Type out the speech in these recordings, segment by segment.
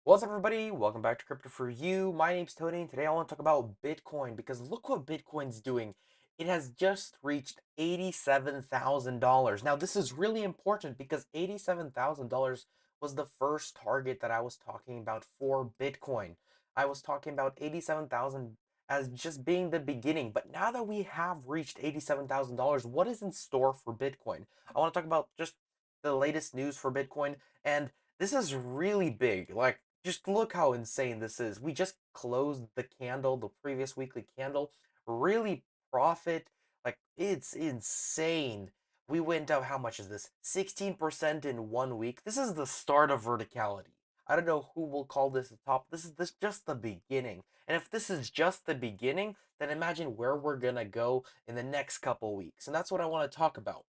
What's up, everybody? Welcome back to Crypto for You. My name's Tony, and today I want to talk about Bitcoin because look what Bitcoin's doing. It has just reached $87,000. Now, this is really important because $87,000 was the first target that I was talking about for Bitcoin. I was talking about 87,000 as just being the beginning, but now that we have reached $87,000, what is in store for Bitcoin? I want to talk about just the latest news for Bitcoin, and this is really big. Just look how insane this is. We just closed the candle, the previous weekly candle. Really profit. Like, it's insane. We went up, how much is this? 16% in 1 week. This is the start of verticality. I don't know who will call this the top. This just the beginning. And if this is just the beginning, then imagine where we're gonna go in the next couple weeks. And that's what I want to talk about.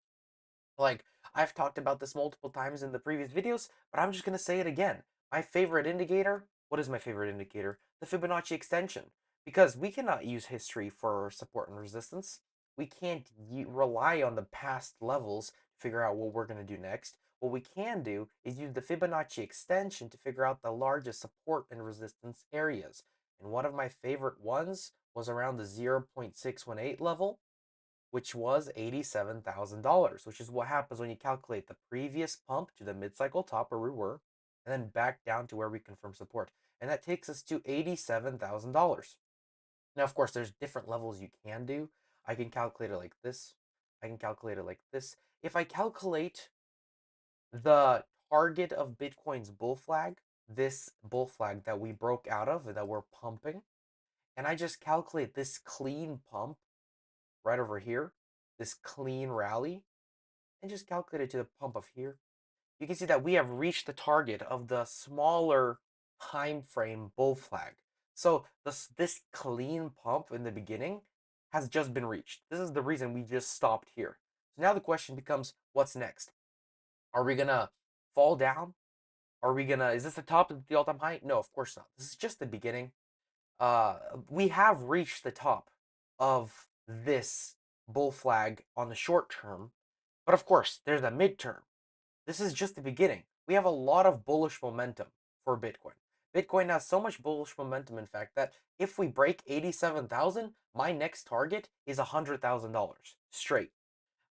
Like, I've talked about this multiple times in the previous videos, but I'm just going to say it again. My favorite indicator, what is my favorite indicator? The Fibonacci extension. Because we cannot use history for support and resistance. We can't rely on the past levels to figure out what we're going to do next. What we can do is use the Fibonacci extension to figure out the largest support and resistance areas. And one of my favorite ones was around the 0.618 level, which was $87,000, which is what happens when you calculate the previous pump to the mid-cycle top where we were, and then back down to where we confirm support. And that takes us to $87,000. Now, of course, there's different levels you can do. I can calculate it like this. I can calculate it like this. If I calculate the target of Bitcoin's bull flag, this bull flag that we broke out of, that we're pumping, and I just calculate this clean pump right over here, this clean rally, and just calculate it to the pump of here, you can see that we have reached the target of the smaller time frame bull flag. So this clean pump in the beginning has just been reached. This is the reason we just stopped here. So now the question becomes, what's next? Are we gonna fall down? Is this the top of the all-time high? No, of course not. This is just the beginning. uh, we have reached the top of this bull flag on the short term. But of course, there's the midterm. This is just the beginning. We have a lot of bullish momentum for Bitcoin. Bitcoin has so much bullish momentum, in fact, that if we break 87,000, my next target is $100,000 straight.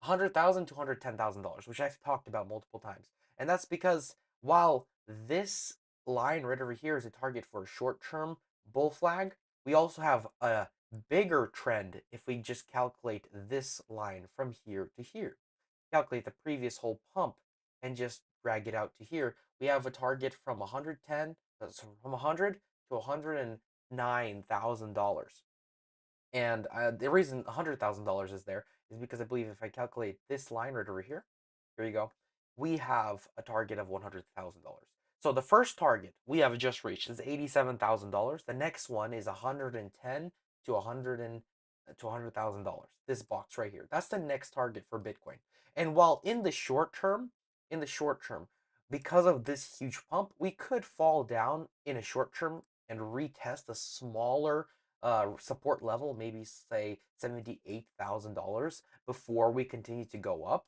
100,000 to $110,000, which I've talked about multiple times. And that's because while this line right over here is a target for a short-term bull flag, we also have a bigger trend if we just calculate this line from here to here. Calculate the previous whole pump and just drag it out to here. We have a target from 110, that's from 100 to $109,000. And the reason $100,000 is there is because I believe if I calculate this line right over here, here you go, we have a target of $100,000. So the first target we have just reached is $87,000. The next one is 110 to 100 to $100,000. This box right here. That's the next target for Bitcoin. And while in the short term, because of this huge pump, we could fall down in a short term and retest a smaller support level, maybe say $78,000 before we continue to go up.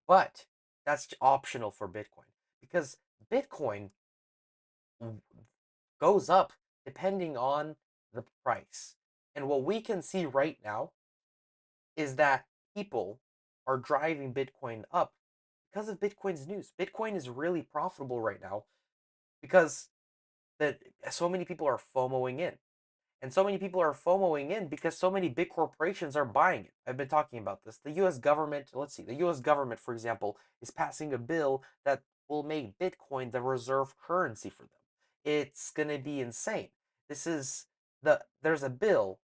But that's optional for Bitcoin because Bitcoin goes up depending on the price. And what we can see right now is that people are driving Bitcoin up because of Bitcoin's news. Bitcoin is really profitable right now because that so many people are FOMOing in. And so many people are FOMOing in because so many big corporations are buying it. I've been talking about this. The US government, let's see, the US government, for example, is passing a bill that will make Bitcoin the reserve currency for them. It's going to be insane. There's a bill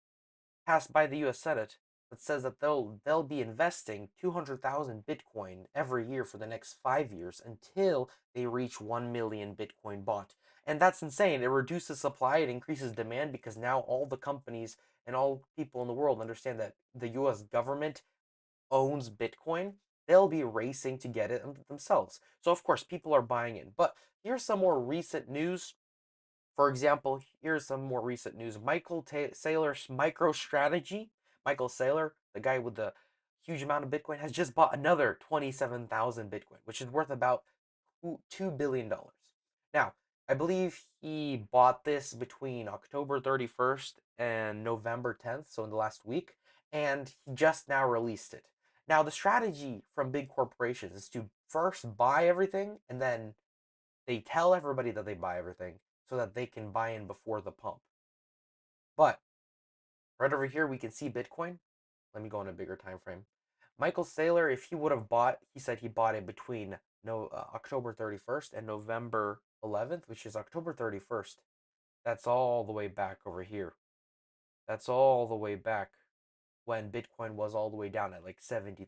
passed by the US Senate that says that they'll be investing 200,000 Bitcoin every year for the next 5 years until they reach 1 million Bitcoin bought. And that's insane. It reduces supply, it increases demand because now all the companies and all people in the world understand that the US government owns Bitcoin. They'll be racing to get it themselves. So of course people are buying in. But here's some more recent news. For example, here's some more recent news. Saylor's MicroStrategy, Michael Saylor, the guy with the huge amount of Bitcoin, has just bought another 27,000 Bitcoin, which is worth about $2 billion. Now, I believe he bought this between October 31st and November 10th, so in the last week, and he just now released it. Now, the strategy from big corporations is to first buy everything, and then they tell everybody that they buy everything so that they can buy in before the pump. But right over here, we can see Bitcoin. Let me go on a bigger time frame. Michael Saylor, if he would have bought, he said he bought it between no October 31st and November 11th, which is October 31st. That's all the way back over here. That's all the way back when Bitcoin was all the way down at like $70,000,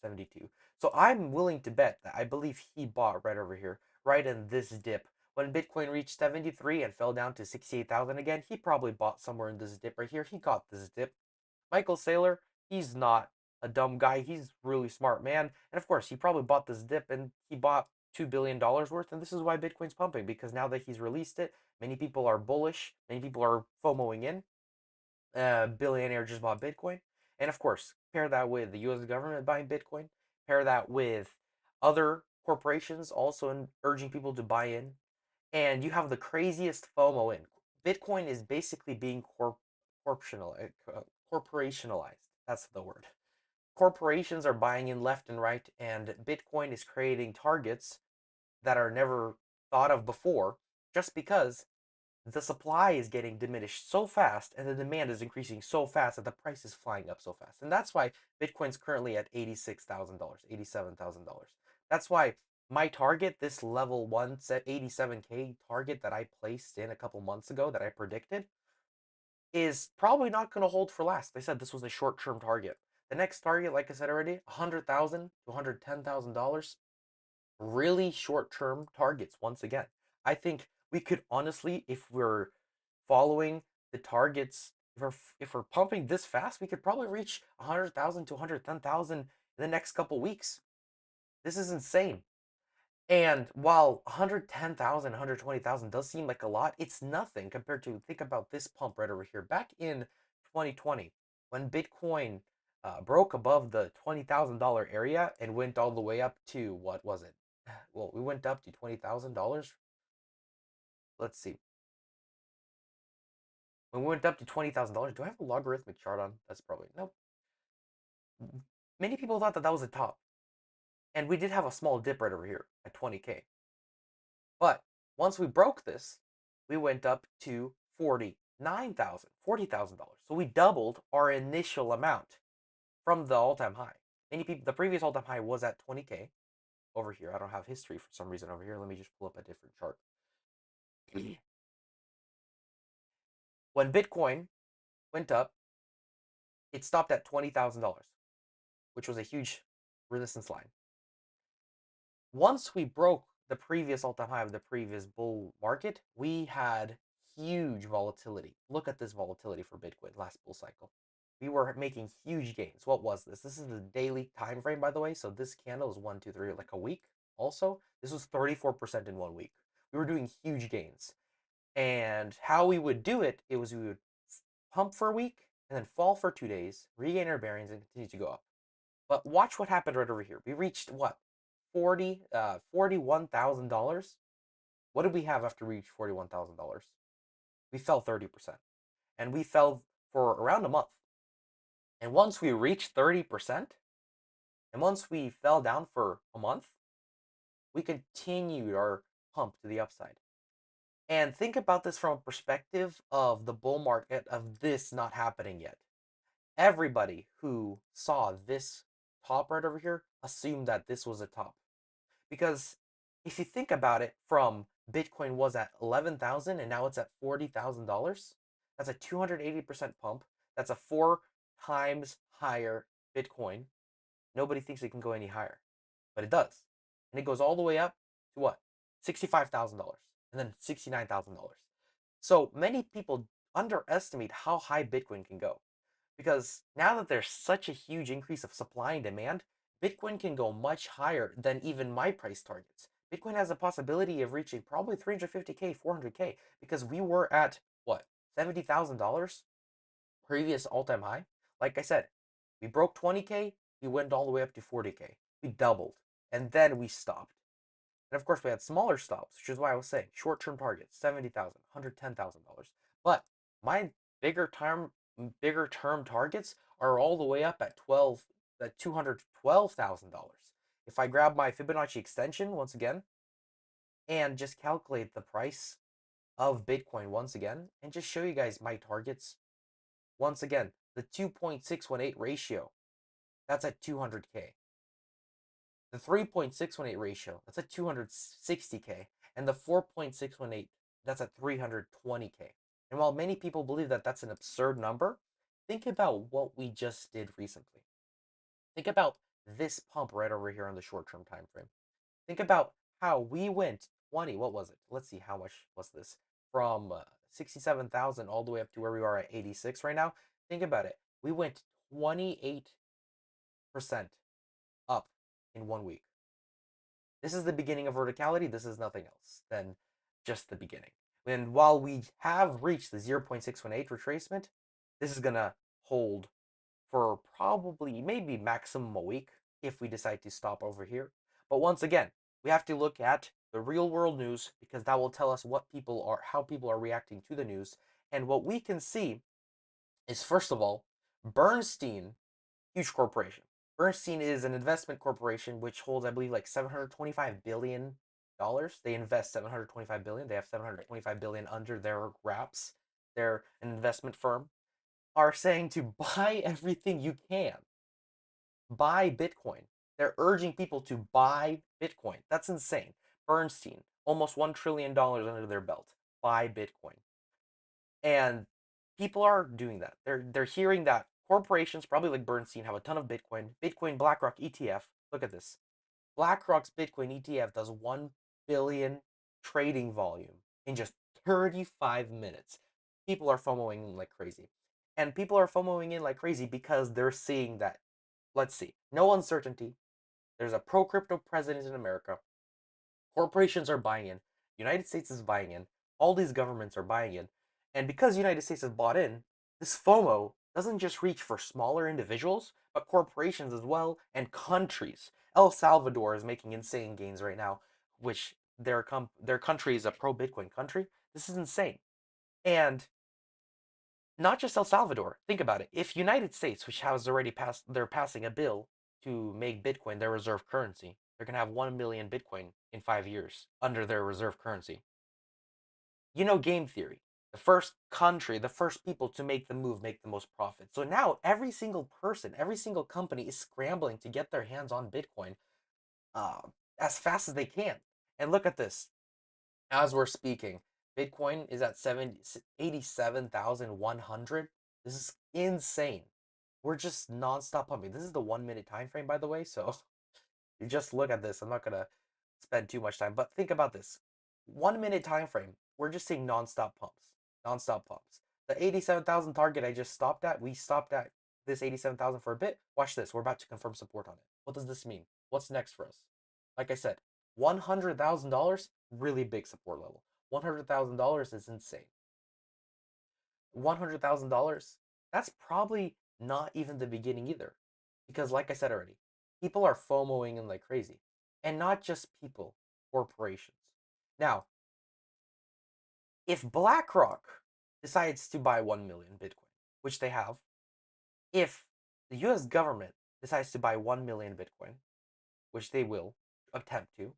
72. So I'm willing to bet that I believe he bought right over here, right in this dip. When Bitcoin reached 73 and fell down to 68,000 again, he probably bought somewhere in this dip right here. He got this dip. Michael Saylor, he's not a dumb guy. He's a really smart man. And of course, he probably bought this dip and he bought $2 billion worth. And this is why Bitcoin's pumping, because now that he's released it, many people are bullish. Many people are FOMOing in. Billionaire just bought Bitcoin. And of course, pair that with the US government buying Bitcoin, pair that with other corporations also urging people to buy in, and you have the craziest FOMO in. Bitcoin is basically being corporationalized. That's the word. Corporations are buying in left and right, and Bitcoin is creating targets that are never thought of before just because the supply is getting diminished so fast and the demand is increasing so fast that the price is flying up so fast. And that's why Bitcoin's currently at $86,000, $87,000. That's why my target, this level 1 set 87K target that I placed in a couple months ago that I predicted, is probably not going to hold for last. I said this was a short-term target. The next target, like I said already, $100,000 to $110,000, really short-term targets once again. I think we could honestly, if we're following the targets, if we're pumping this fast, we could probably reach 100,000 to 110,000 in the next couple weeks. This is insane. And while 110,000, 120,000 does seem like a lot, it's nothing compared to, think about this pump right over here. Back in 2020, when Bitcoin broke above the $20,000 area and went all the way up to, what was it? Well, we went up to $20,000. Let's see. When we went up to $20,000, do I have a logarithmic chart on? That's probably, nope. Many people thought that that was the top. And we did have a small dip right over here at 20K. But once we broke this, we went up to $40,000. So we doubled our initial amount from the all-time high. Many people, the previous all-time high was at 20K over here. I don't have history for some reason over here. Let me just pull up a different chart. When Bitcoin went up, it stopped at $20,000, which was a huge resistance line. Once we broke the previous all-time high of the previous bull market, we had huge volatility. Look at this volatility for Bitcoin last bull cycle. We were making huge gains. What was this? This is the daily time frame, by the way. So this candle is 1, 2, 3, like a week. Also, this was 34% in 1 week. We were doing huge gains. And how we would do it, it was we would pump for a week and then fall for 2 days, regain our bearings, and continue to go up. But watch what happened right over here. We reached what? $41,000. What did we have after we reached $41,000? We fell 30%. And we fell for around a month. And once we reached 30%, and once we fell down for a month, we continued our pump to the upside. And think about this from a perspective of the bull market, of this not happening yet. Everybody who saw this top right over here assumed that this was a top. Because if you think about it, from Bitcoin was at 11,000 and now it's at $40,000, that's a 280% pump. That's a 4 times higher Bitcoin. Nobody thinks it can go any higher, but it does. And it goes all the way up to what? $65,000 and then $69,000. So many people underestimate how high Bitcoin can go. Because now that there's such a huge increase of supply and demand, Bitcoin can go much higher than even my price targets. Bitcoin has a possibility of reaching probably 350K, 400K, because we were at what, $70,000 previous all-time high. Like I said, we broke 20K, we went all the way up to 40K. We doubled, and then we stopped. And of course, we had smaller stops, which is why I was saying short-term targets, $70,000, $110,000. But my bigger term, bigger term targets are all the way up at $212,000. If I grab my Fibonacci extension once again and just calculate the price of Bitcoin once again and just show you guys my targets once again, the 2.618 ratio, that's at 200K. The 3.618 ratio, that's at 260K. And the 4.618, that's at 320K. And while many people believe that that's an absurd number, think about what we just did recently. Think about this pump right over here on the short-term time frame. Think about how we went 20, what was it? Let's see, how much was this? From 67,000 all the way up to where we are at 86 right now. Think about it. We went 28% up in 1 week. This is the beginning of verticality. This is nothing else than just the beginning. And while we have reached the 0.618 retracement, this is going to hold for probably maybe maximum a week if we decide to stop over here. But once again, we have to look at the real world news because that will tell us what people are, how people are reacting to the news. And what we can see is, first of all, Bernstein, huge corporation. Bernstein is an investment corporation which holds, I believe, like $725 billion. They invest 725 billion. They have 725 billion under their wraps. They're an investment firm. Are saying to buy everything you can. Buy Bitcoin. They're urging people to buy Bitcoin. That's insane. Bernstein, almost $1 trillion under their belt. Buy Bitcoin. And people are doing that. They're hearing that corporations, probably like Bernstein, have a ton of Bitcoin. Bitcoin BlackRock ETF. Look at this. BlackRock's Bitcoin ETF does 1 billion trading volume in just 35 minutes. People are FOMOing like crazy. And people are FOMOing in like crazy because they're seeing that, let's see, no uncertainty. There's a pro crypto president in America. Corporations are buying in. United States is buying in. All these governments are buying in. And because the United States has bought in, this FOMO doesn't just reach for smaller individuals, but corporations as well and countries. El Salvador is making insane gains right now, which their country is a pro Bitcoin country. This is insane. And not just El Salvador. Think about it. If United States, which has already passed, they're passing a bill to make Bitcoin their reserve currency. They're gonna have 1 million Bitcoin in 5 years under their reserve currency. You know game theory. The first country, the first people to make the move make the most profit. So now every single person, every single company is scrambling to get their hands on Bitcoin uh, as fast as they can. And look at this. As we're speaking, Bitcoin is at 87,100. This is insane. We're just nonstop pumping. This is the 1 minute time frame, by the way. So you just look at this. I'm not gonna spend too much time, but think about this. 1 minute time frame. We're just seeing nonstop pumps. Nonstop pumps. The 87,000 target I just stopped at, we stopped at this 87,000 for a bit. Watch this. We're about to confirm support on it. What does this mean? What's next for us? Like I said, $100,000, really big support level. $100,000 is insane. $100,000, that's probably not even the beginning either. Because, like I said already, people are FOMOing in like crazy. And not just people, corporations. Now, if BlackRock decides to buy 1 million Bitcoin, which they have, if the US government decides to buy 1 million Bitcoin, which they will attempt to,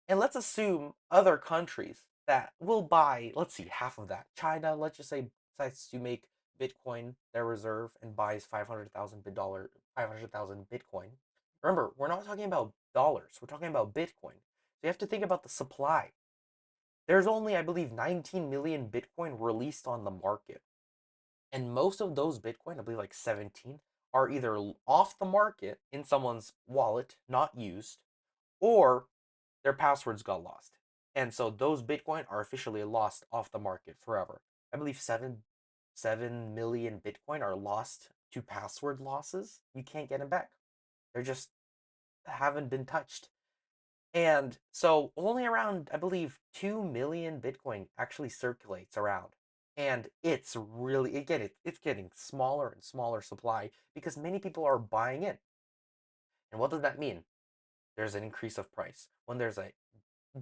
and let's assume other countries that will buy, let's see, half of that. China, let's just say, decides to make Bitcoin their reserve and buys 500,000 Bitcoin. Remember, we're not talking about dollars. We're talking about Bitcoin. So you have to think about the supply. There's only, I believe, 19 million Bitcoin released on the market. And most of those Bitcoin, I believe like 17, are either off the market in someone's wallet, not used, or their passwords got lost. And so those Bitcoin are officially lost off the market forever. I believe 7 million Bitcoin are lost to password losses. You can't get them back. They're just haven't been touched. And so only around, I believe, 2 million Bitcoin actually circulates around. And it's really, again, it's getting smaller and smaller supply because many people are buying in. And what does that mean? There's an increase of price. When there's a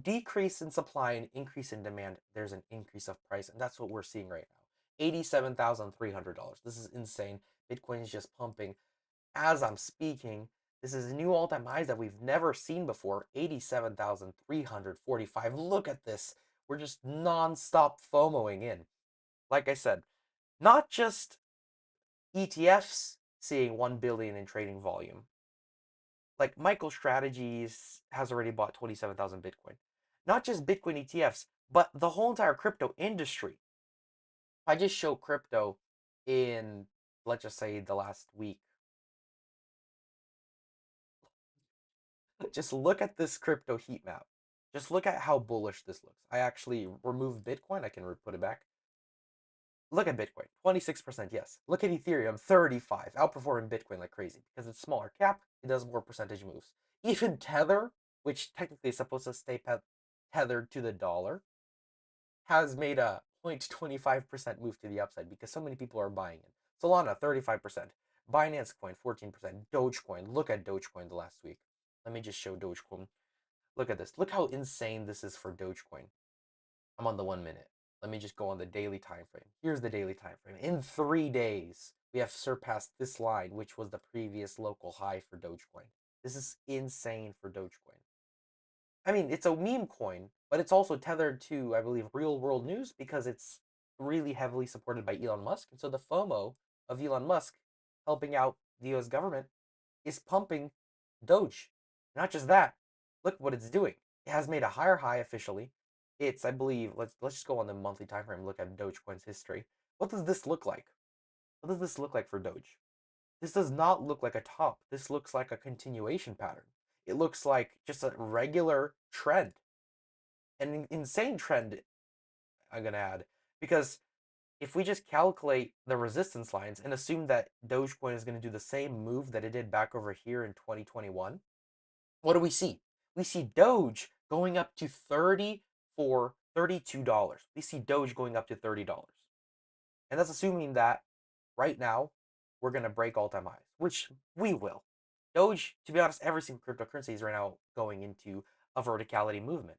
decrease in supply and increase in demand, there's an increase of price, and that's what we're seeing right now. $87,300. This is insane. Bitcoin is just pumping as I'm speaking. This is a new all-time highs that we've never seen before. 87,345. Look at this. We're just non-stop FOMOing in. Like I said, not just ETFs seeing 1 billion in trading volume. Like MicroStrategies has already bought 27,000 Bitcoin. Not just Bitcoin ETFs, but the whole entire crypto industry. I just show crypto in, let's just say, the last week. Just look at this crypto heat map. Just look at how bullish this looks. I actually removed Bitcoin. I can put it back. Look at Bitcoin, 26%, yes. Look at Ethereum, 35, outperforming Bitcoin like crazy because it's smaller cap, it does more percentage moves. Even Tether, which technically is supposed to stay tethered to the dollar, has made a 0.25% move to the upside because so many people are buying it. Solana, 35%. Binance Coin, 14%. Dogecoin, look at Dogecoin the last week. Let me just show Dogecoin. Look at this. Look how insane this is for Dogecoin. I'm on the 1 minute. Let me just go on the daily time frame. Here's the daily time frame. In 3 days, we have surpassed this line, which was the previous local high for Dogecoin. This is insane for Dogecoin. I mean, it's a meme coin, but it's also tethered to, I believe, real world news because it's really heavily supported by Elon Musk. And so the FOMO of Elon Musk helping out the US government is pumping Doge. Not just that, look what it's doing. It has made a higher high officially. It's, I believe, let's just go on the monthly time frame and look at Dogecoin's history. What does this look like? What does this look like for Doge? This does not look like a top. This looks like a continuation pattern. It looks like just a regular trend, an insane trend, I'm gonna add, because if we just calculate the resistance lines and assume that Dogecoin is going to do the same move that it did back over here in 2021, what do we see? We see Doge going up to $32. We see Doge going up to $30. And that's assuming that right now we're going to break all-time highs, which we will. Doge, to be honest, every single cryptocurrency is right now going into a verticality movement.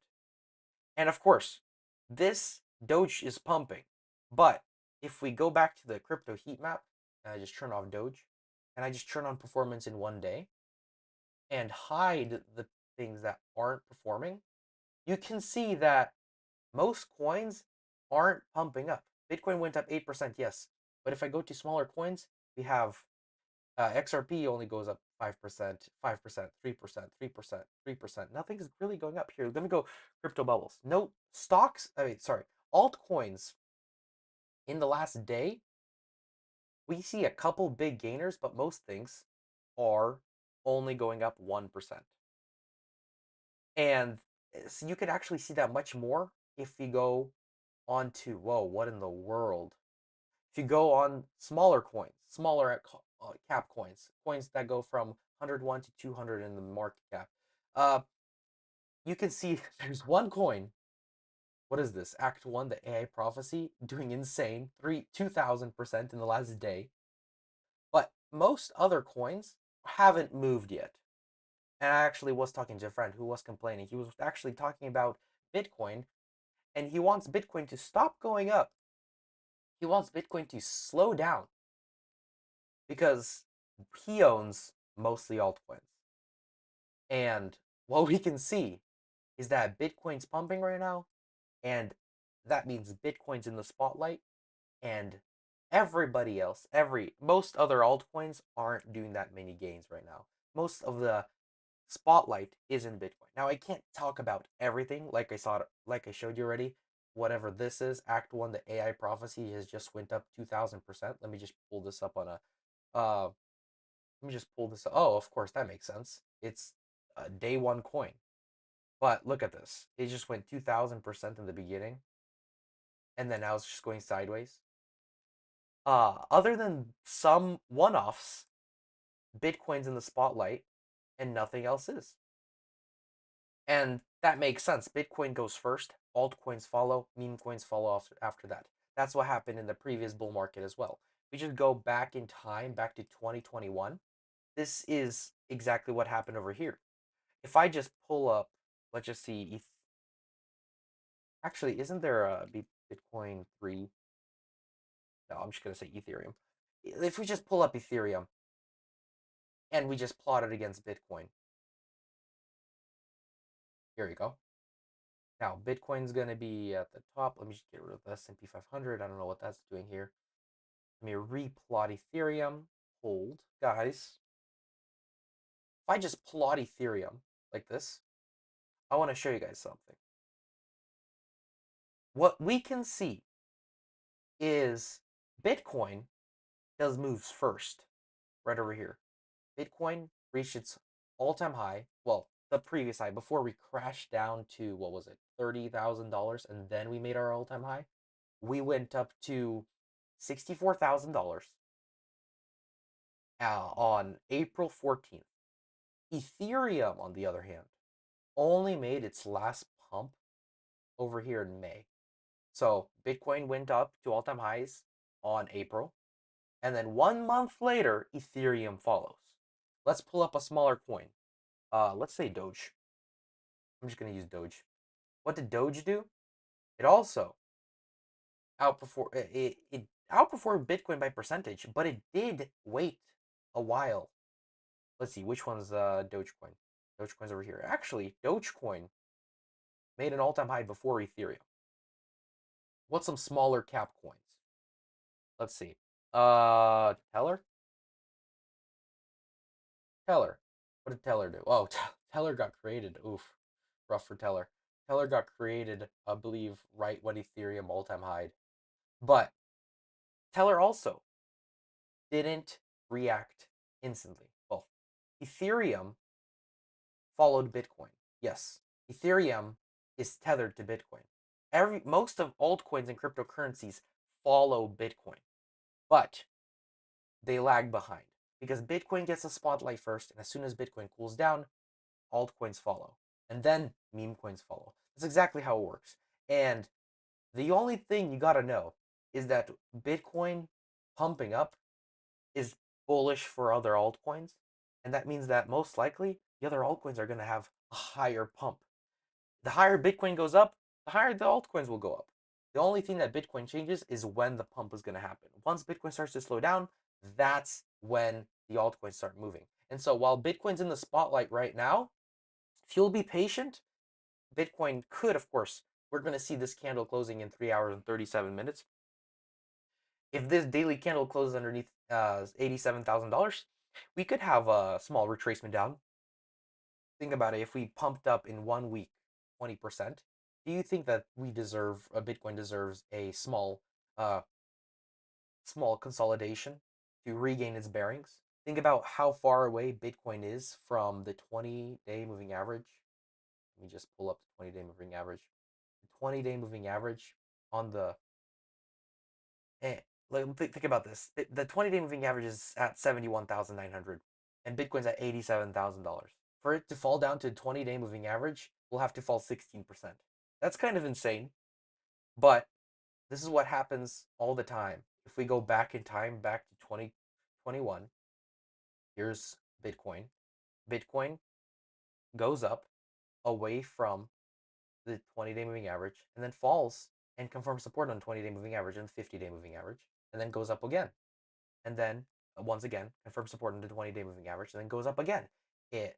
And of course, this Doge is pumping. But if we go back to the crypto heat map, and I just turn off Doge, and I just turn on performance in 1 day, and hide the things that aren't performing, you can see that most coins aren't pumping up. Bitcoin went up 8%, yes. But if I go to smaller coins, we have XRP only goes up 5%, 5%, 3%, 3%, 3%. Nothing's really going up here. Let me go crypto bubbles. No stocks, I mean, sorry, altcoins in the last day, we see a couple big gainers, but most things are only going up 1%. And so you could actually see that much more if you go on to, whoa, what in the world? If you go on smaller coins, smaller cap coins, coins that go from 101 to 200 in the market cap, uh, you can see there's one coin. What is this? Act 1, the AI prophecy, doing insane, 2,000% in the last day. But most other coins haven't moved yet. And I actually was talking to a friend who was complaining. He was actually talking about Bitcoin, and he wants Bitcoin to stop going up. He wants Bitcoin to slow down because he owns mostly altcoins. And what we can see is that Bitcoin's pumping right now, and that means Bitcoin's in the spotlight, and everybody else, most other altcoins aren't doing that many gains right now. Most of the spotlight is in Bitcoin. Now I can't talk about everything like I showed you already. Whatever this is, Act 1, the AI prophecy has just went up 2,000%. Let me just pull this up on a let me just pull this up. Oh, of course, that makes sense. It's a day one coin. But look at this. It just went 2,000% in the beginning, and then now it's just going sideways. Other than some one-offs, Bitcoin's in the spotlight and nothing else is. And that makes sense. Bitcoin goes first, altcoins follow, meme coins follow after that. That's what happened in the previous bull market as well. We just go back in time, back to 2021. This is exactly what happened over here. If I just pull up, let's just see, Actually, isn't there a Bitcoin 3? No, I'm just gonna say Ethereum. If we just pull up Ethereum and we just plot it against Bitcoin, here you go. Now Bitcoin's gonna be at the top. Let me just get rid of the S&P 500. I don't know what that's doing here. Let me replot Ethereum. Hold, guys. If I just plot Ethereum like this, I want to show you guys something. What we can see is Bitcoin does moves first, right over here. Bitcoin reached its all-time high, well, the previous high before we crashed down to what was it, $30,000, and then we made our all-time high. We went up to $64,000 on April 14th. Ethereum, on the other hand, only made its last pump over here in May. So Bitcoin went up to all-time highs on April, and then 1 month later, Ethereum follows. Let's pull up a smaller coin. Let's say Doge. I'm just gonna use Doge. What did Doge do? It also outperformed it outperformed Bitcoin by percentage, but it did wait a while. Let's see which one's Dogecoin. Dogecoin's over here. Actually, Dogecoin made an all-time high before Ethereum. What's some smaller cap coins? Let's see. Teller. Teller. What did Teller do? Oh, Teller got created. Oof, rough for Teller. Teller got created, I believe, right when Ethereum all-time high. But Teller also didn't react instantly. Well, Ethereum followed Bitcoin. Yes, Ethereum is tethered to Bitcoin. Most of altcoins and cryptocurrencies follow Bitcoin, but they lag behind because Bitcoin gets the spotlight first, and as soon as Bitcoin cools down, altcoins follow, and then meme coins follow. That's exactly how it works. And the only thing you gotta know is that Bitcoin pumping up is bullish for other altcoins, and that means that most likely the other altcoins are gonna have a higher pump. The higher Bitcoin goes up, the higher the altcoins will go up. The only thing that Bitcoin changes is when the pump is going to happen. Once Bitcoin starts to slow down, that's when the altcoins start moving. And so while Bitcoin's in the spotlight right now, if you'll be patient, Bitcoin could, of course, we're going to see this candle closing in 3 hours and 37 minutes. If this daily candle closes underneath $87,000, we could have a small retracement down. Think about it. If we pumped up in 1 week 20%, do you think that Bitcoin deserves a uh small consolidation to regain its bearings? Think about how far away Bitcoin is from the 20-day moving average. Let me just pull up the 20-day moving average. The 20-day moving average on the eh, think about this. The 20-day moving average is at 71,900 and Bitcoin's at $87,000. For it to fall down to 20-day moving average, we'll have to fall 16%. That's kind of insane, but this is what happens all the time. If we go back in time, back to 2021, here's Bitcoin. Bitcoin goes up away from the 20-day moving average and then falls and confirms support on 20-day moving average and 50-day moving average and then goes up again. And then once again, confirms support on the 20-day moving average and then goes up again. It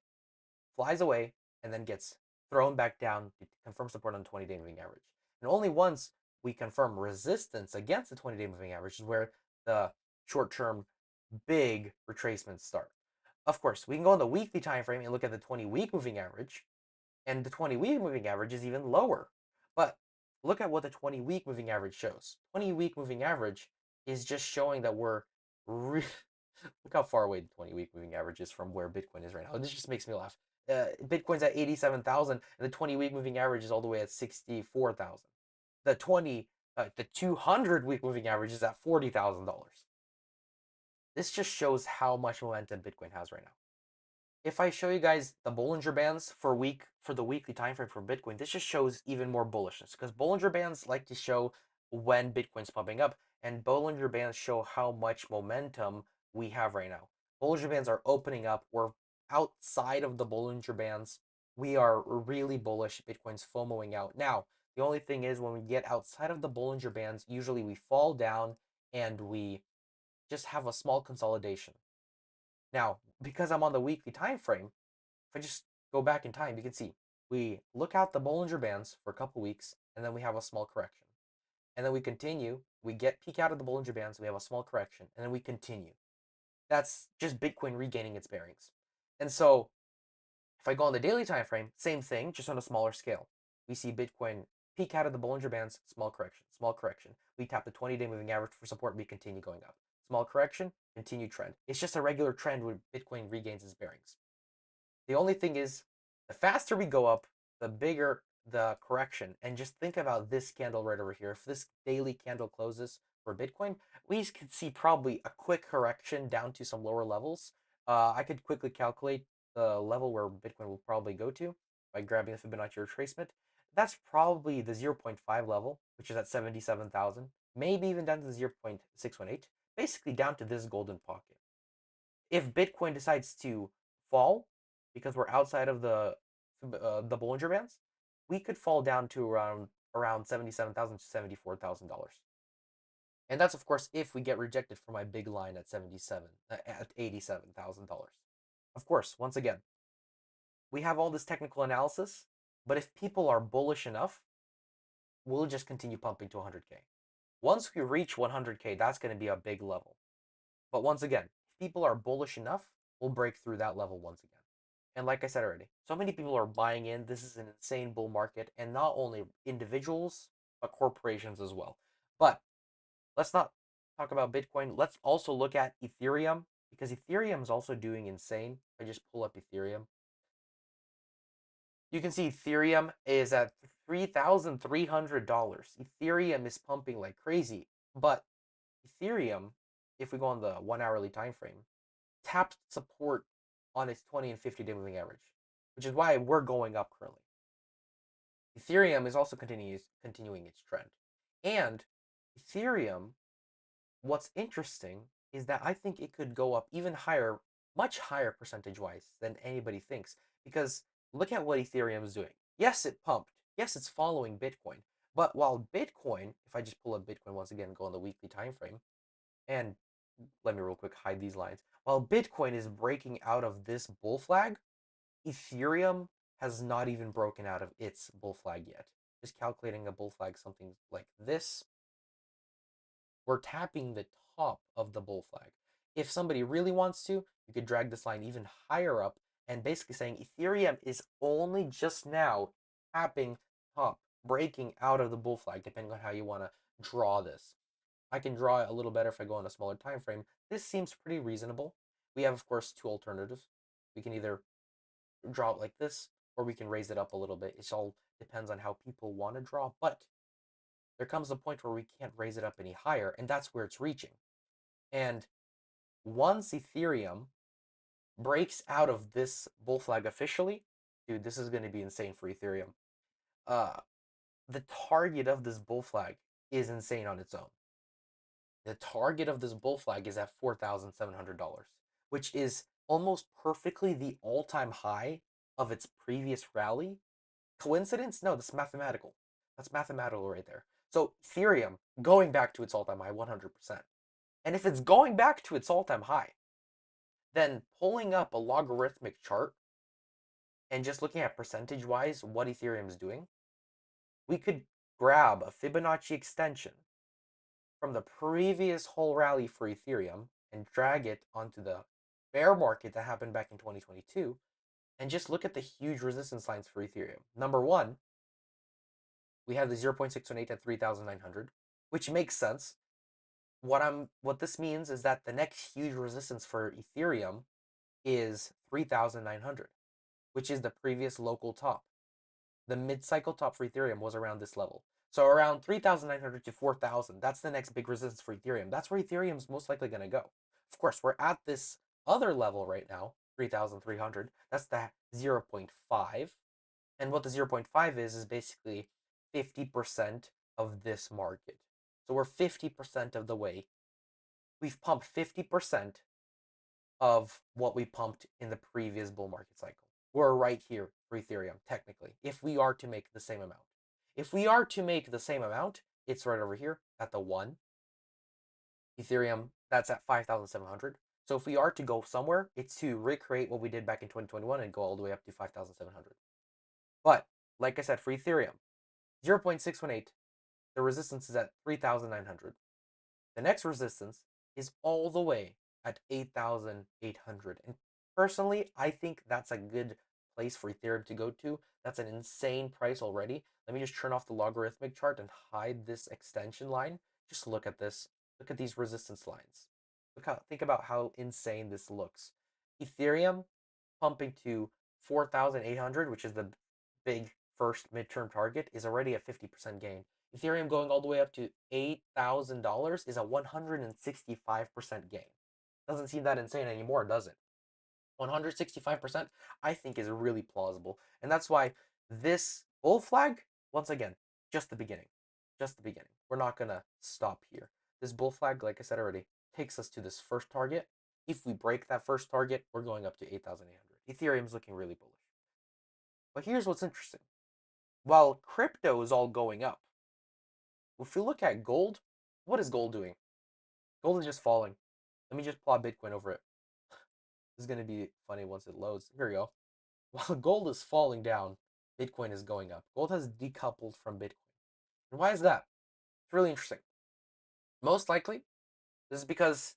flies away and then gets thrown back down to confirm support on the 20-day moving average. And only once we confirm resistance against the 20-day moving average is where the short-term big retracements start. Of course, we can go on the weekly time frame and look at the 20-week moving average, and the 20-week moving average is even lower. But look at what the 20-week moving average shows. 20-week moving average is just showing that we're look how far away the 20-week moving average is from where Bitcoin is right now. This just makes me laugh. Bitcoin's at 87,000 and the 20-week moving average is all the way at 64,000. The 200-week moving average is at $40,000. This just shows how much momentum Bitcoin has right now. If I show you guys the Bollinger Bands for the weekly time frame for Bitcoin, this just shows even more bullishness because Bollinger Bands like to show when Bitcoin's pumping up, and Bollinger Bands show how much momentum we have right now. Bollinger Bands are opening up. We're outside of the Bollinger Bands. We are really bullish. Bitcoin's FOMOing out. Now, The only thing is when we get outside of the Bollinger Bands, usually we fall down and we just have a small consolidation. Now, because I'm on the weekly time frame, if I just go back in time, you can see we look out the Bollinger Bands for a couple weeks, and then we have a small correction. And then we continue, we get peak out of the Bollinger Bands, we have a small correction, and then we continue. That's just Bitcoin regaining its bearings. And so if I go on the daily time frame, same thing, just on a smaller scale. We see Bitcoin peak out of the Bollinger Bands, small correction, small correction. We tap the 20-day moving average for support, we continue going up. Small correction, continued trend. It's just a regular trend when Bitcoin regains its bearings. The only thing is, the faster we go up, the bigger the correction. And just think about this candle right over here. If this daily candle closes for Bitcoin, we could see probably a quick correction down to some lower levels. I could quickly calculate the level where Bitcoin will probably go to by grabbing the Fibonacci retracement. That's probably the zero point 0.5 level, which is at 77,000, maybe even down to the 0.618, basically down to this golden pocket. If Bitcoin decides to fall because we're outside of the Bollinger Bands, we could fall down to around $77,000 to $74,000. And that's of course if we get rejected for my big line at $87,000. Of course, once again, we have all this technical analysis, but if people are bullish enough, we'll just continue pumping to 100K. Once we reach 100K, that's going to be a big level. But once again, if people are bullish enough, we'll break through that level once again. And like I said already, so many people are buying in. This is an insane bull market, and not only individuals, but corporations as well. But let's not talk about Bitcoin. Let's also look at Ethereum, because Ethereum is also doing insane. I just pull up Ethereum. You can see Ethereum is at $3,300. Ethereum is pumping like crazy, but Ethereum, if we go on the 1 hourly time frame, tapped support on its 20 and 50-day moving average, which is why we're going up currently. Ethereum is also continuing its trend. And Ethereum, what's interesting is that I think it could go up even higher, much higher percentage wise than anybody thinks. Because look at what Ethereum is doing. Yes, it pumped. Yes, it's following Bitcoin. But while Bitcoin, if I just pull up Bitcoin once again, go on the weekly time frame, and let me real quick hide these lines. While Bitcoin is breaking out of this bull flag, Ethereum has not even broken out of its bull flag yet. Just calculating a bull flag, something like this, we're tapping the top of the bull flag. If somebody really wants to, you could drag this line even higher up and basically saying Ethereum is only just now tapping top, breaking out of the bull flag, depending on how you want to draw this. I can draw it a little better if I go on a smaller time frame. This seems pretty reasonable. We have, of course, two alternatives. We can either draw it like this, or we can raise it up a little bit. It all depends on how people want to draw, but there comes a point where we can't raise it up any higher, and that's where it's reaching. And once Ethereum breaks out of this bull flag officially, dude, this is going to be insane for Ethereum. Uh, the target of this bull flag is insane on its own. The target of this bull flag is at $4,700, which is almost perfectly the all-time high of its previous rally. Coincidence? No, that's mathematical. That's mathematical right there. So Ethereum going back to its all-time high 100%. And if it's going back to its all-time high, then pulling up a logarithmic chart and just looking at percentage-wise what Ethereum is doing, we could grab a Fibonacci extension from the previous whole rally for Ethereum and drag it onto the bear market that happened back in 2022 and just look at the huge resistance lines for Ethereum. Number one, we have the 0.618 at 3,900, which makes sense. What this means is that the next huge resistance for Ethereum is 3,900, which is the previous local top. The mid-cycle top for Ethereum was around this level. So around 3,900 to 4,000, that's the next big resistance for Ethereum. That's where Ethereum's most likely going to go. Of course, we're at this other level right now, 3,300. That's the 0.5. And what the 0.5 is basically 50% of this market. So we're 50% of the way. We've pumped 50% of what we pumped in the previous bull market cycle. We're right here for Ethereum, technically, if we are to make the same amount. If we are to make the same amount, it's right over here at the 1. Ethereum, that's at 5,700. So if we are to go somewhere, it's to recreate what we did back in 2021 and go all the way up to 5,700. But like I said, for Ethereum, 0.618, the resistance is at 3,900. The next resistance is all the way at 8,800. And personally, I think that's a good place for Ethereum to go to. That's an insane price already. Let me just turn off the logarithmic chart and hide this extension line. Just look at this. Look at these resistance lines. Think about how insane this looks. Ethereum pumping to 4,800, which is the big first midterm target, is already a 50% gain. Ethereum going all the way up to $8,000 is a 165% gain. Doesn't seem that insane anymore, does it? 165%, I think, is really plausible. And that's why this bull flag, once again, just the beginning. Just the beginning. We're not going to stop here. This bull flag, like I said already, takes us to this first target. If we break that first target, we're going up to 8,800. Ethereum's looking really bullish. But here's what's interesting. While crypto is all going up, if we look at gold, what is gold doing? Gold is just falling. Let me just plot Bitcoin over it. This is going to be funny once it loads. Here we go. While gold is falling down, Bitcoin is going up. Gold has decoupled from Bitcoin. And why is that? It's really interesting. Most likely, this is because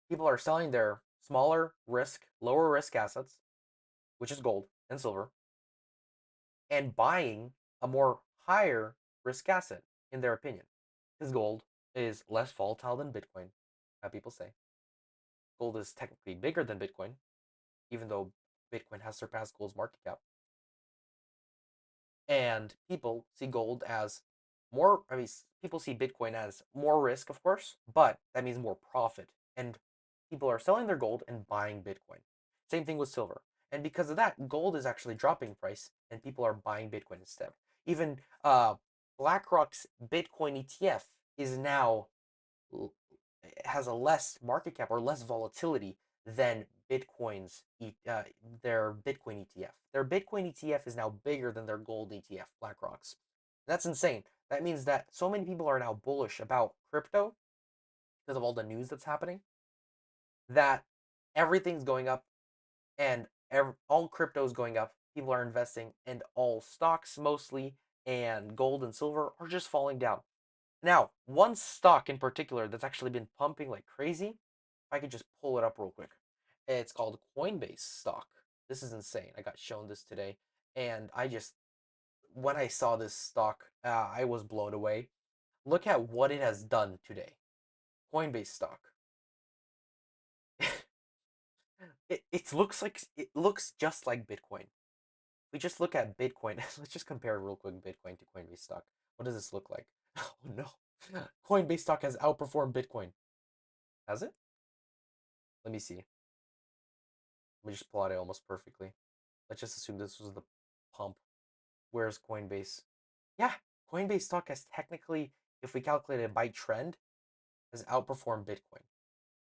people are selling their smaller risk, lower risk assets, which is gold and silver, and buying a more higher risk asset, in their opinion. Because gold is less volatile than Bitcoin, how people say. Gold is technically bigger than Bitcoin, even though Bitcoin has surpassed gold's market cap. And people see gold as more, I mean, people see Bitcoin as more risk, of course, but that means more profit. And people are selling their gold and buying Bitcoin. Same thing with silver. And because of that, gold is actually dropping in price and people are buying Bitcoin instead. Even BlackRock's Bitcoin ETF is now has a less market cap or less volatility than Bitcoin's their Bitcoin ETF. Their Bitcoin ETF is now bigger than their gold ETF, BlackRock's. That's insane. That means that so many people are now bullish about crypto because of all the news that's happening that everything's going up and all crypto is going up. People are investing, and all stocks mostly and gold and silver are just falling down. Now, one stock in particular that's actually been pumping like crazy, if I could just pull it up real quick. It's called Coinbase stock. This is insane. I got shown this today, and when I saw this stock, I was blown away. Look at what it has done today. Coinbase stock. It looks just like Bitcoin. We just look at Bitcoin. Let's just compare real quick Bitcoin to Coinbase stock. What does this look like? Oh no. Coinbase stock has outperformed Bitcoin. Has it? Let me see. Let me just plot it almost perfectly. Let's just assume this was the pump. Where's Coinbase? Yeah, Coinbase stock has technically, if we calculate it by trend, has outperformed Bitcoin.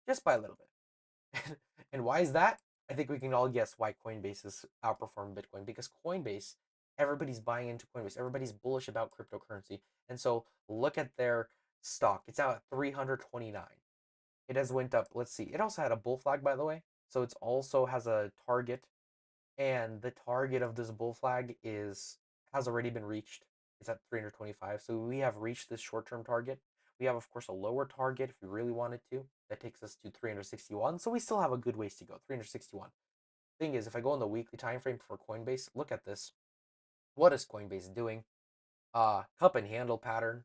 Just by a little bit. And why is that? I think we can all guess why Coinbase has outperformed Bitcoin. Because Coinbase, everybody's buying into Coinbase. Everybody's bullish about cryptocurrency. And so look at their stock. It's now at 329. It has went up. Let's see. It also had a bull flag, by the way. So it also has a target, and the target of this bull flag has already been reached. It's at 325. So we have reached this short-term target. We have, of course, a lower target if we really wanted to. That takes us to 361. So we still have a good ways to go. 361. Thing is, if I go on the weekly time frame for Coinbase, look at this. What is Coinbase doing? Cup and handle pattern,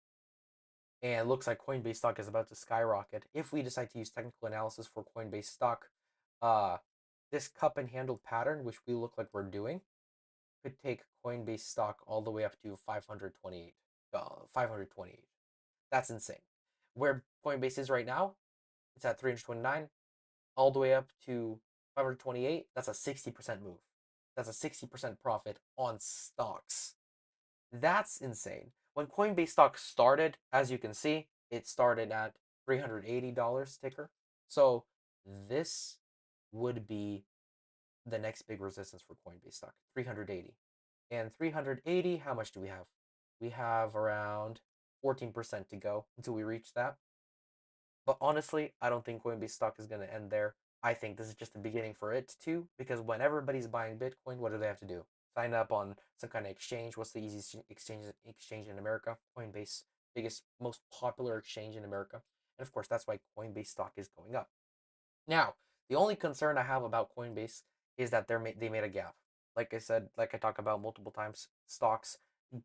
and looks like Coinbase stock is about to skyrocket. If we decide to use technical analysis for Coinbase stock, uh, this cup and handle pattern, which we look like we're doing, could take Coinbase stock all the way up to 528. 528. That's insane. Where Coinbase is right now, it's at 329, all the way up to 528. That's a 60% move. That's a 60% profit on stocks. That's insane. When Coinbase stock started, as you can see, it started at $380 ticker. So this would be the next big resistance for Coinbase stock, 380. And 380, how much do we have? We have around 14% to go until we reach that. But honestly, I don't think Coinbase stock is going to end there. I think this is just the beginning for it too, because when everybody's buying Bitcoin, what do they have to do? Sign up on some kind of exchange. What's the easiest exchange in America? Coinbase, biggest, most popular exchange in America. And of course, that's why Coinbase stock is going up. Now, the only concern I have about Coinbase is that they made a gap. Like I said, like I talk about multiple times, stocks,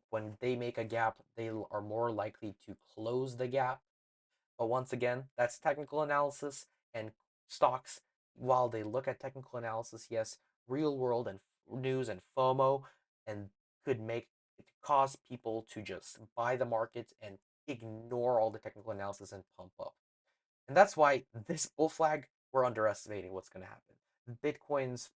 when they make a gap, they are more likely to close the gap. But once again, that's technical analysis, and stocks, while they look at technical analysis, yes, real world and news and FOMO, and could make it cause people to just buy the market and ignore all the technical analysis and pump up. And that's why this bull flag, we're underestimating what's going to happen. Bitcoin's,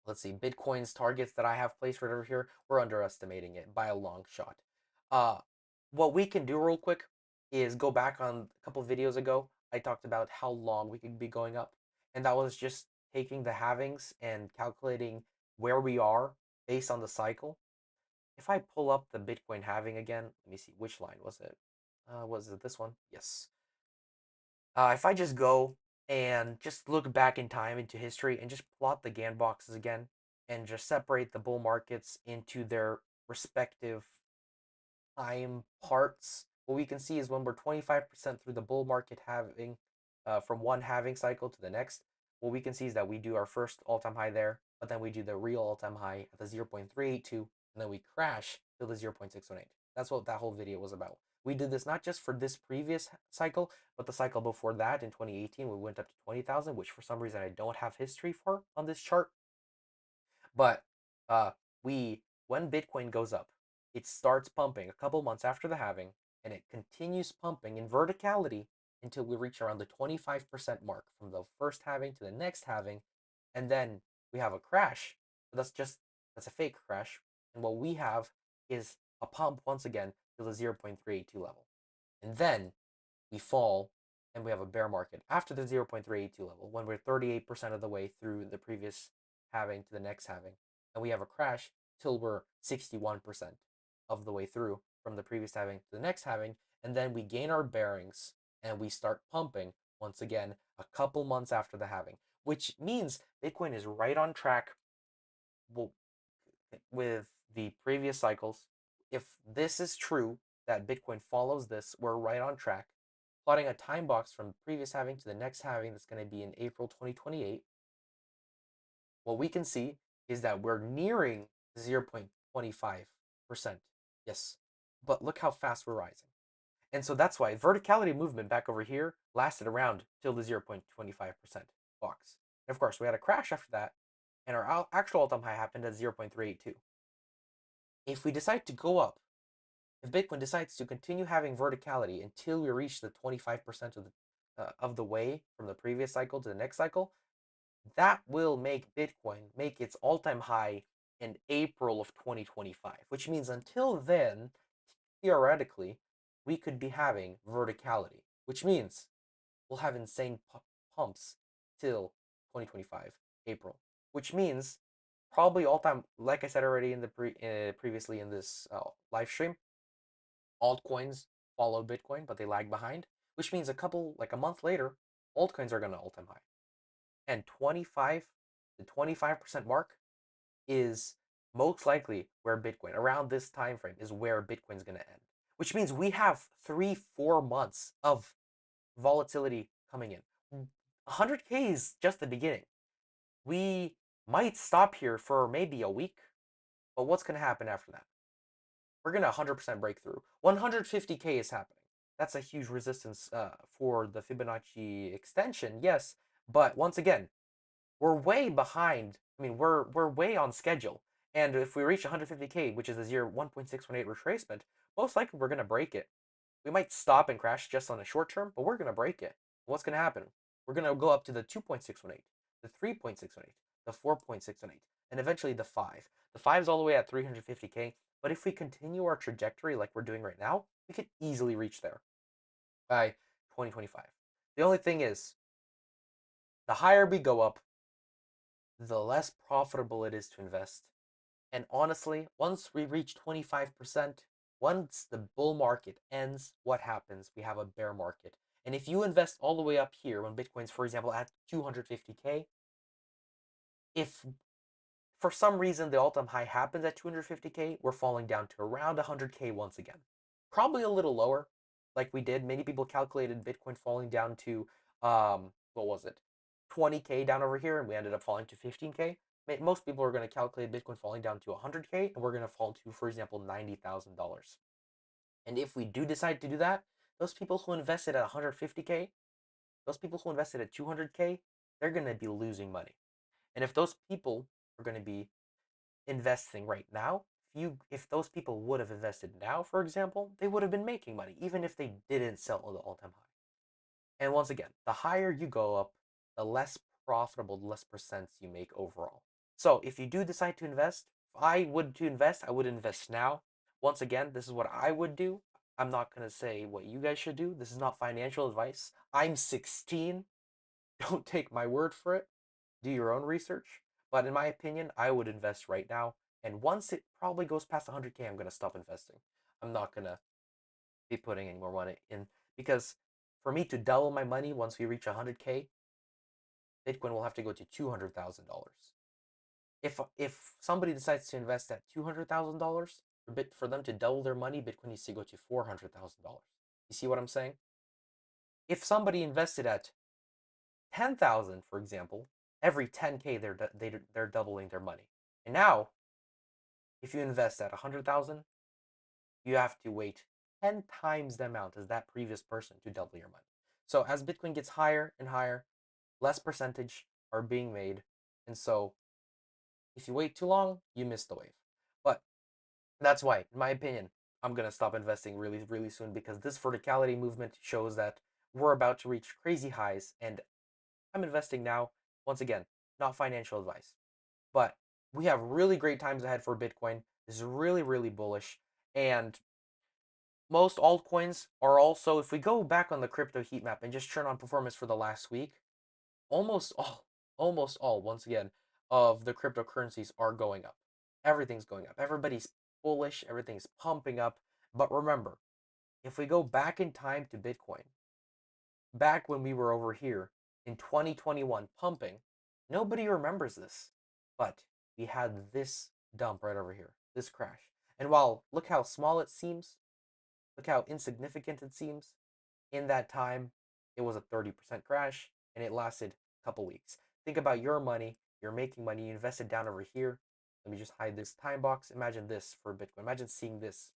let's see, Bitcoin's targets that I have placed right over here, we're underestimating it by a long shot. Uh, what we can do real quick is go back on a couple of videos ago. I talked about how long we could be going up, and that was just taking the halvings and calculating where we are based on the cycle. If I pull up the Bitcoin halving again, let me see, which line was it? Was it this one? Yes. If I just go and just look back in time into history and just plot the Gann boxes again and just separate the bull markets into their respective time parts, what we can see is when we're 25% through the bull market having from one halving cycle to the next, what we can see is that we do our first all-time high there, but then we do the real all-time high at the 0.382, and then we crash to the 0.618. That's what that whole video was about. We did this not just for this previous cycle, but the cycle before that in 2018, we went up to 20,000, which for some reason I don't have history for on this chart. But uh, we when Bitcoin goes up, it starts pumping a couple months after the halving, and it continues pumping in verticality until we reach around the 25% mark from the first halving to the next halving, and then we have a crash. But that's a fake crash, and what we have is a pump once again to the 0.382 level, and then we fall and we have a bear market after the 0.382 level when we're 38% of the way through the previous halving to the next halving. And we have a crash till we're 61% of the way through from the previous halving to the next halving. And then we gain our bearings and we start pumping once again a couple months after the halving, which means Bitcoin is right on track with the previous cycles. If this is true, that Bitcoin follows this, we're right on track. Plotting a time box from previous halving to the next halving that's going to be in April 2028, what we can see is that we're nearing 0.25%. Yes, but look how fast we're rising. And so that's why verticality movement back over here lasted around till the 0.25% box. And of course, we had a crash after that, and our actual all-time high happened at 0.382. If we decide to go up, if Bitcoin decides to continue having verticality until we reach the 25% of the way from the previous cycle to the next cycle, that will make Bitcoin make its all-time high in April of 2025, which means until then, theoretically, we could be having verticality, which means we'll have insane pumps till 2025 April, which means probably all time, like I said already in the previously in this live stream, altcoins follow Bitcoin, but they lag behind, which means like a month later, altcoins are going to all-time high. And the 25% mark is most likely where Bitcoin, around this time frame, is where Bitcoin's going to end. Which means we have 3-4 months of volatility coming in. 100K is just the beginning. We might stop here for maybe a week, but what's going to happen after that? We're going to 100% break through. 150K is happening. That's a huge resistance for the Fibonacci extension, yes. But once again, we're way behind. I mean, we're way on schedule. And if we reach 150K, which is a 1.618 retracement, most likely we're going to break it. We might stop and crash just on the short term, but we're going to break it. What's going to happen? We're going to go up to the 2.618, the 3.618, the 4.618, and eventually the 5. The 5 is all the way at 350K, but if we continue our trajectory like we're doing right now, we could easily reach there by 2025. The only thing is, the higher we go up, the less profitable it is to invest. And honestly, once we reach 25%, Once the bull market ends, what happens? We have a bear market. And if you invest all the way up here, when Bitcoin's, for example, at 250K, if for some reason the all-time high happens at 250K, we're falling down to around 100K once again. Probably a little lower, like we did. Many people calculated Bitcoin falling down to what was it? 20K down over here, and we ended up falling to 15K. Most people are going to calculate Bitcoin falling down to 100K, and we're going to fall to, for example, $90,000. And if we do decide to do that, those people who invested at 150K, those people who invested at 200K, they're going to be losing money. And if those people are going to be investing right now, if those people would have invested now, for example, they would have been making money, even if they didn't sell at the all-time high. And once again, the higher you go up, the less profitable, the less percents you make overall. So if you do decide to invest, if I would to invest, I would invest now. Once again, this is what I would do. I'm not going to say what you guys should do. This is not financial advice. I'm 16. Don't take my word for it. Do your own research. But in my opinion, I would invest right now. And once it probably goes past 100K, I'm going to stop investing. I'm not going to be putting any more money in because for me to double my money once we reach 100K, Bitcoin will have to go to $200,000. If somebody decides to invest at $200,000, for them to double their money, Bitcoin needs to go to $400,000. You see what I'm saying? If somebody invested at 10,000, for example, every 10K they're doubling their money. And now, if you invest at 100,000, you have to wait 10 times the amount as that previous person to double your money. So as Bitcoin gets higher and higher, less percentage are being made. And so if you wait too long, you miss the wave. But that's why, in my opinion, I'm going to stop investing really, really soon because this verticality movement shows that we're about to reach crazy highs. And I'm investing now. Once again, not financial advice. But we have really great times ahead for Bitcoin. This is really, really bullish. And most altcoins are also, if we go back on the crypto heat map and just turn on performance for the last week, almost all, almost all, once again, of the cryptocurrencies are going up. Everything's going up. Everybody's bullish. Everything's pumping up. But remember, if we go back in time to Bitcoin, back when we were over here in 2021 pumping, nobody remembers this. But we had this dump right over here, this crash. And while look how small it seems, look how insignificant it seems, in that time, it was a 30% crash and it lasted a couple weeks. Think about your money. You're making money. You invested down over here. Let me just hide this time box. Imagine this for Bitcoin. Imagine seeing this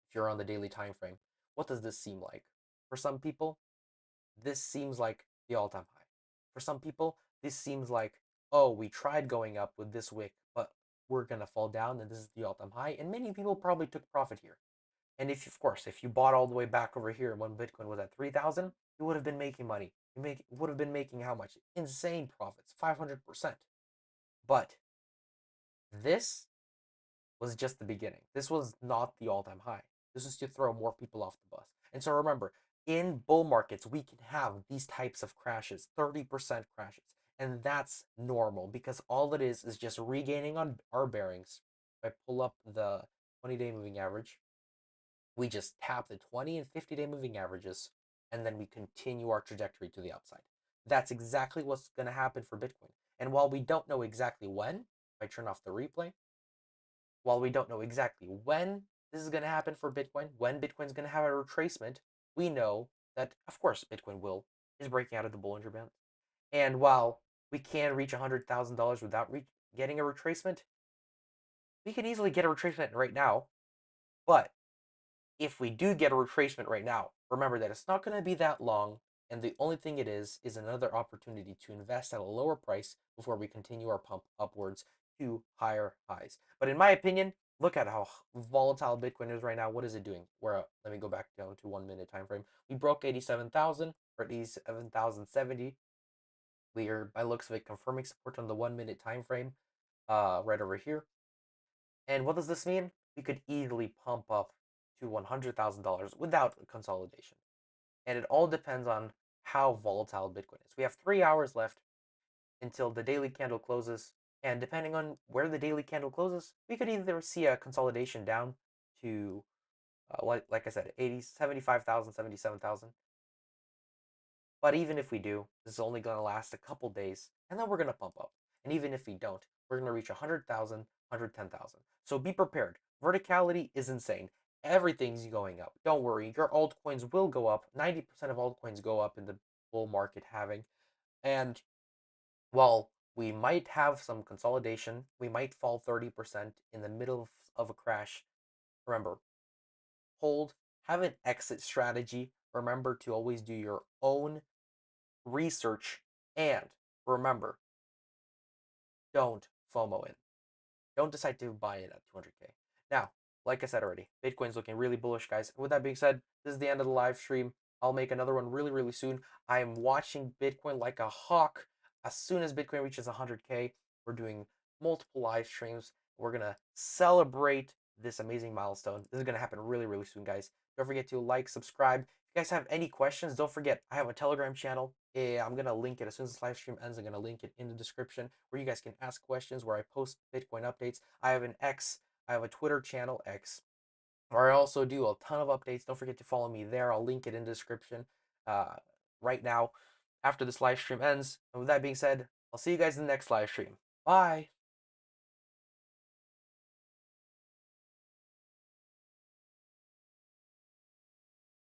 if you're on the daily time frame. What does this seem like? For some people, this seems like the all-time high. For some people, this seems like, oh, we tried going up with this wick, but we're gonna fall down, and this is the all-time high. And many people probably took profit here. And if, of course, if you bought all the way back over here when Bitcoin was at 3,000, you would have been making money. Would have been making how much? Insane profits, 500%. But this was just the beginning. This was not the all-time high. This is to throw more people off the bus. And so remember, in bull markets, we can have these types of crashes, 30% crashes. And that's normal because all it is just regaining on our bearings. If I pull up the 20-day moving average, we just tap the 20 and 50-day moving averages, and then we continue our trajectory to the upside. That's exactly what's going to happen for Bitcoin. And while we don't know exactly when, if I turn off the replay, while we don't know exactly when this is going to happen for Bitcoin, when Bitcoin's going to have a retracement, we know that, of course, Bitcoin is breaking out of the Bollinger Band. And while we can reach $100,000 without getting a retracement, we can easily get a retracement right now. But if we do get a retracement right now, remember that it's not going to be that long, and the only thing it is another opportunity to invest at a lower price before we continue our pump upwards to higher highs. But in my opinion, look at how volatile Bitcoin is right now. What is it doing? Let me go back down to 1 minute time frame. We broke 87,000 or 87,070. We are, by looks of it, confirming support on the 1 minute time frame, right over here. And what does this mean? We could easily pump up to $100,000 without consolidation. And it all depends on how volatile Bitcoin is. We have 3 hours left until the daily candle closes. And depending on where the daily candle closes, we could either see a consolidation down to like I said, 80, 75,000, 77,000. But even if we do, this is only going to last a couple days, and then we're going to pump up. And even if we don't, we're going to reach 100,000, 110,000. So be prepared. Verticality is insane. Everything's going up. Don't worry. Your altcoins will go up. 90% of altcoins go up in the bull market halving. And while we might have some consolidation, we might fall 30% in the middle of a crash. Remember, hold, have an exit strategy. Remember to always do your own research, and remember, don't FOMO in. Don't decide to buy it at 200K. Now, like I said already, Bitcoin's looking really bullish, guys. With that being said, this is the end of the live stream. I'll make another one really, really soon. I am watching Bitcoin like a hawk. As soon as Bitcoin reaches 100K, we're doing multiple live streams. We're going to celebrate this amazing milestone. This is going to happen really, really soon, guys. Don't forget to like, subscribe. If you guys have any questions, don't forget, I have a Telegram channel. I'm going to link it as soon as this live stream ends. I'm going to link it in the description where you guys can ask questions, where I post Bitcoin updates. I have an X, I have a Twitter channel, X, where I also do a ton of updates. Don't forget to follow me there. I'll link it in the description uh, right now after this live stream ends. And with that being said, I'll see you guys in the next live stream. Bye.